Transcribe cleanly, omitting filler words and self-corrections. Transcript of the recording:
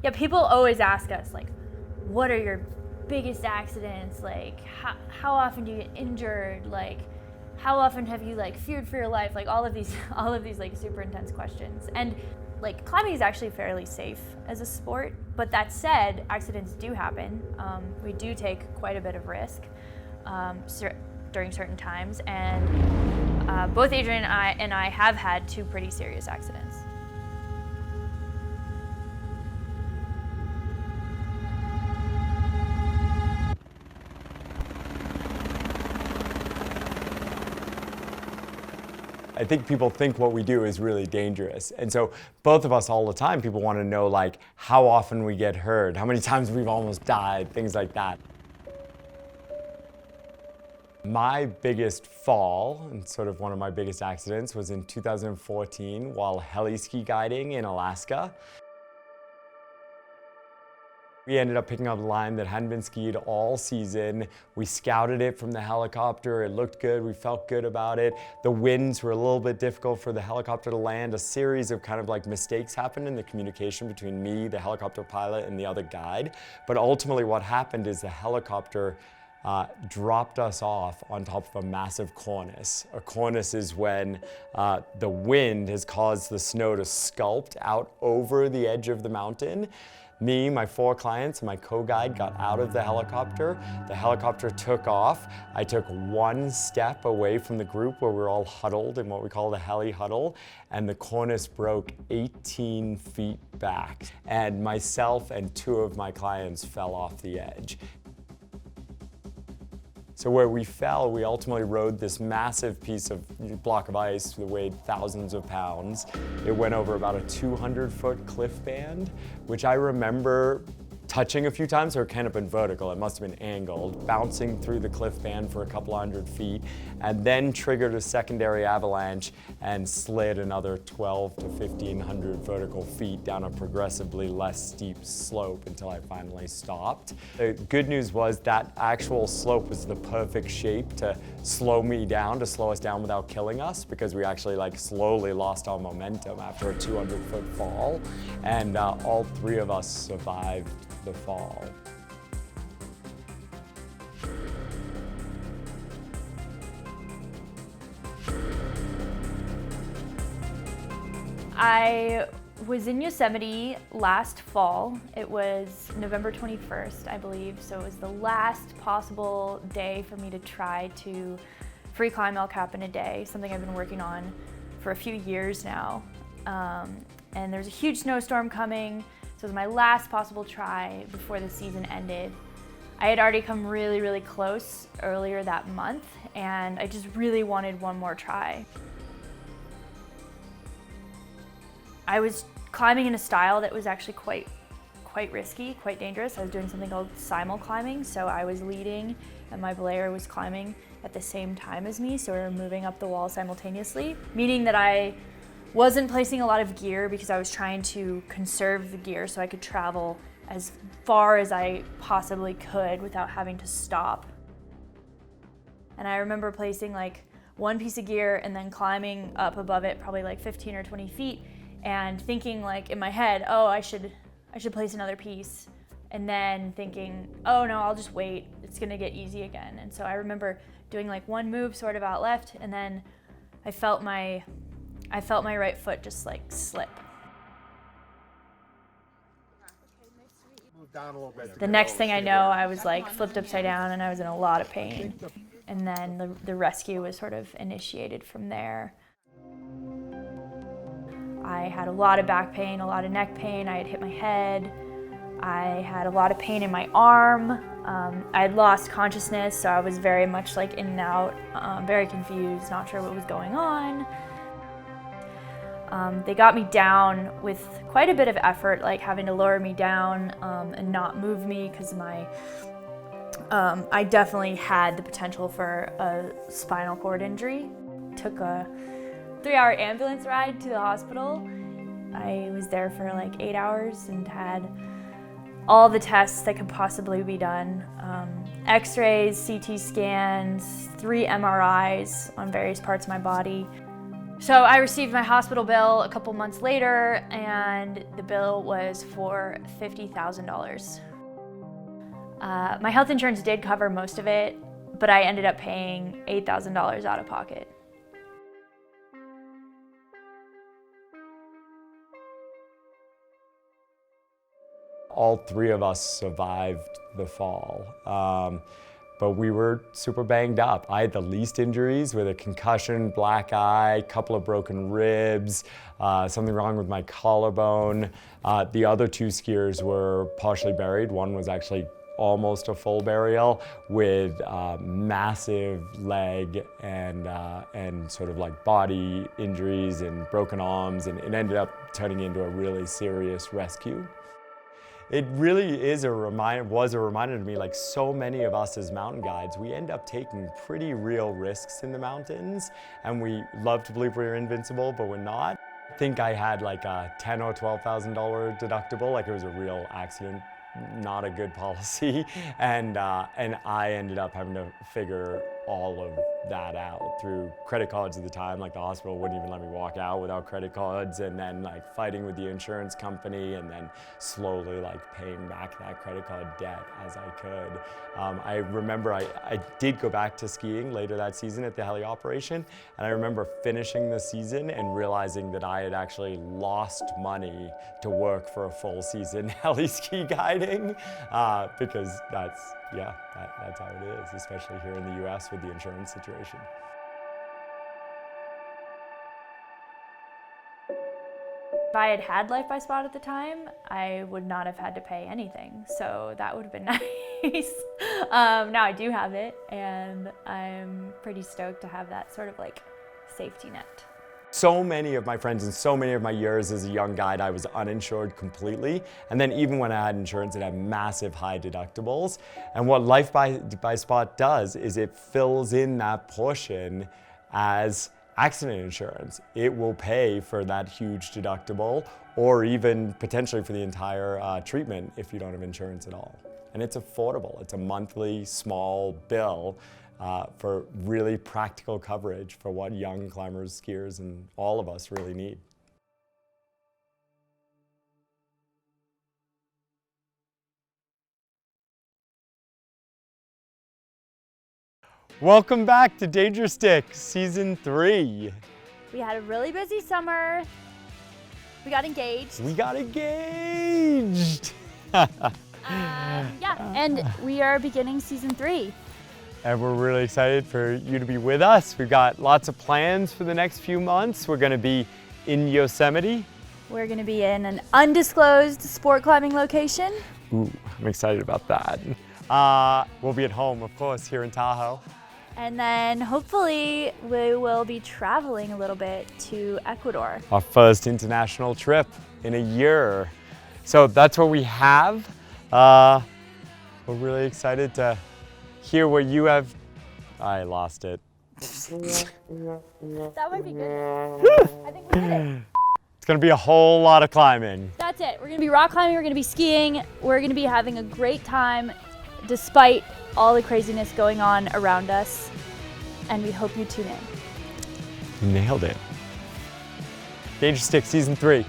Yeah, people always ask us, like, what are your biggest accidents? Like, how often do you get injured? Like, how often have you like feared for your life? Like all of these like super intense questions. And like climbing is actually fairly safe as a sport, but that said, accidents do happen. We do take quite a bit of risk during certain times, and both Adrian and I have had 2 pretty serious accidents. I think people think what we do is really dangerous. And so both of us all the time, people want to know like how often we get hurt, how many times we've almost died, things like that. My biggest fall, and sort of one of my biggest accidents, was in 2014 while heli-ski guiding in Alaska. We ended up picking up a line that hadn't been skied all season. We scouted it from the helicopter. It looked good. We felt good about it. The winds were a little bit difficult for the helicopter to land. A series of kind of like mistakes happened in the communication between me, the helicopter pilot, and the other guide. But ultimately what happened is the helicopter dropped us off on top of a massive cornice. A cornice is when the wind has caused the snow to sculpt out over the edge of the mountain. Me, my 4 clients, and my co-guide got out of the helicopter. The helicopter took off. I took 1 step away from the group where we're all huddled in what we call the heli huddle, and the cornice broke 18 feet back. And myself and 2 of my clients fell off the edge. So where we fell, we ultimately rode this massive block of ice that weighed thousands of pounds. It went over about a 200-foot cliff band, which I remember touching a few times, or it kind of been vertical, it must have been angled, bouncing through the cliff band for a couple hundred feet, and then triggered a secondary avalanche and slid another 1,200 to 1,500 vertical feet down a progressively less steep slope until I finally stopped. The good news was that actual slope was the perfect shape to slow me down, to slow us down without killing us, because we actually like slowly lost our momentum after a 200-foot fall, and all 3 of us survived the fall. I was in Yosemite last fall. It was November 21st, I believe, so it was the last possible day for me to try to free climb El Cap in a day, something I've been working on for a few years now. And there's a huge snowstorm coming, so it was my last possible try before the season ended. I had already come really, really close earlier that month, and I just really wanted one more try. I was climbing in a style that was actually quite risky, quite dangerous. I was doing something called simul climbing, so I was leading and my belayer was climbing at the same time as me, so we were moving up the wall simultaneously, meaning that I wasn't placing a lot of gear because I was trying to conserve the gear so I could travel as far as I possibly could without having to stop. And I remember placing like 1 piece of gear and then climbing up above it probably like 15 or 20 feet and thinking like in my head, oh, I should place another piece. And then thinking, oh no, I'll just wait, it's gonna get easy again. And so I remember doing like 1 move sort of out left, and then I felt my right foot just like slip. The next thing I know, I was like flipped upside down and I was in a lot of pain. And then the rescue was sort of initiated from there. I had a lot of back pain, a lot of neck pain. I had hit my head. I had a lot of pain in my arm. I had lost consciousness, so I was very much like in and out, very confused, not sure what was going on. They got me down with quite a bit of effort, like having to lower me down and not move me because I definitely had the potential for a spinal cord injury. Took a 3-hour ambulance ride to the hospital. I was there for like 8 hours and had all the tests that could possibly be done. X-rays, CT scans, 3 MRIs on various parts of my body. So I received my hospital bill a couple months later, and the bill was for $50,000. My health insurance did cover most of it, but I ended up paying $8,000 out of pocket. All three of us survived the fall, but we were super banged up. I had the least injuries with a concussion, black eye, couple of broken ribs, something wrong with my collarbone. The other two skiers were partially buried. One was actually almost a full burial with massive leg and sort of like body injuries and broken arms, and it ended up turning into a really serious rescue. It really was a reminder to me, like so many of us as mountain guides, we end up taking pretty real risks in the mountains, and we love to believe we're invincible, but we're not. I think I had like a $10,000 or $12,000 deductible, like it was a real accident, not a good policy, and I ended up having to figure all of that out through credit cards at the time. Like the hospital wouldn't even let me walk out without credit cards, and then like fighting with the insurance company, and then slowly like paying back that credit card debt as I could. I remember I did go back to skiing later that season at the heli operation, and I remember finishing the season and realizing that I had actually lost money to work for a full season heli-ski guiding, because that's how it is, especially here in the US with the insurance situation. If I had had Life by Spot at the time, I would not have had to pay anything, so that would have been nice. Now I do have it, and I'm pretty stoked to have that sort of like safety net. So many of my friends and so many of my years as a young guide, I was uninsured completely. And then even when I had insurance, it had massive high deductibles. And what Life by Spot does is it fills in that portion as accident insurance. It will pay for that huge deductible, or even potentially for the entire treatment if you don't have insurance at all. And it's affordable. It's a monthly small bill for really practical coverage for what young climbers, skiers, and all of us really need. Welcome back to Dangerous Stick Season 3. We had a really busy summer. We got engaged. Yeah, and we are beginning Season 3. And we're really excited for you to be with us. We've got lots of plans for the next few months. We're going to be in Yosemite. We're going to be in an undisclosed sport climbing location. Ooh, I'm excited about that. We'll be at home, of course, here in Tahoe. And then hopefully we will be traveling a little bit to Ecuador. Our first international trip in a year. So that's what we have. We're really excited to hear what you have. I lost it. That might be good. I think we did it. It's gonna be a whole lot of climbing. That's it. We're gonna be rock climbing, we're gonna be skiing, we're gonna be having a great time despite all the craziness going on around us. And we hope you tune in. You nailed it. Dangerous Stick Season 3.